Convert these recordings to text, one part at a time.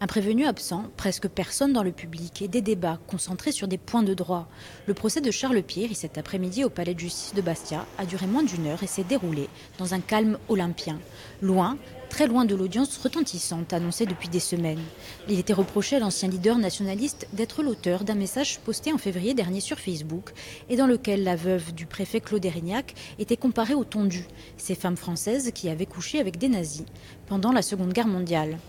Un prévenu absent, presque personne dans le public et des débats concentrés sur des points de droit. Le procès de Charles Pierre, cet après-midi au palais de justice de Bastia, a duré moins d'une heure et s'est déroulé dans un calme olympien. Loin, très loin de l'audience retentissante annoncée depuis des semaines. Il était reproché à l'ancien leader nationaliste d'être l'auteur d'un message posté en février dernier sur Facebook et dans lequel la veuve du préfet Claude Érignac était comparée aux tondues, ces femmes françaises qui avaient couché avec des nazis pendant la Seconde Guerre mondiale.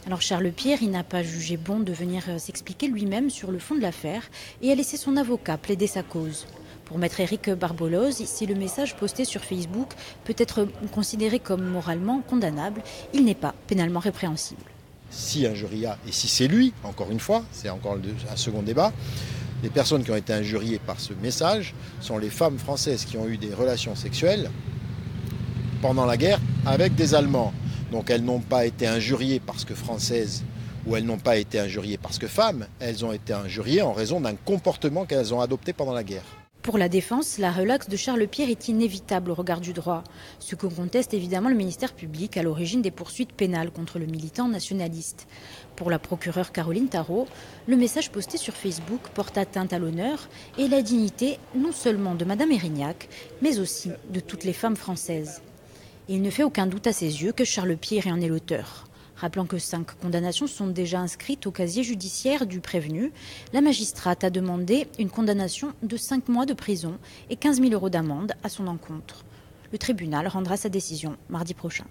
Alors Charles Pierre, il n'a pas jugé bon de venir s'expliquer lui-même sur le fond de l'affaire et a laissé son avocat plaider sa cause. Pour maître Éric Barboloz, si le message posté sur Facebook peut être considéré comme moralement condamnable, il n'est pas pénalement répréhensible. Si injuria, et si c'est lui, encore une fois, c'est encore un second débat, les personnes qui ont été injuriées par ce message sont les femmes françaises qui ont eu des relations sexuelles pendant la guerre avec des Allemands. Donc elles n'ont pas été injuriées parce que françaises ou elles n'ont pas été injuriées parce que femmes, elles ont été injuriées en raison d'un comportement qu'elles ont adopté pendant la guerre. Pour la défense, la relaxe de Charles Pierre est inévitable au regard du droit, ce que conteste évidemment le ministère public à l'origine des poursuites pénales contre le militant nationaliste. Pour la procureure Caroline Tarot, le message posté sur Facebook porte atteinte à l'honneur et la dignité non seulement de Madame Érignac, mais aussi de toutes les femmes françaises. Et il ne fait aucun doute à ses yeux que Charles Pierre en est l'auteur. Rappelant que 5 condamnations sont déjà inscrites au casier judiciaire du prévenu, la magistrate a demandé une condamnation de 5 mois de prison et 15 000 € d'amende à son encontre. Le tribunal rendra sa décision mardi prochain.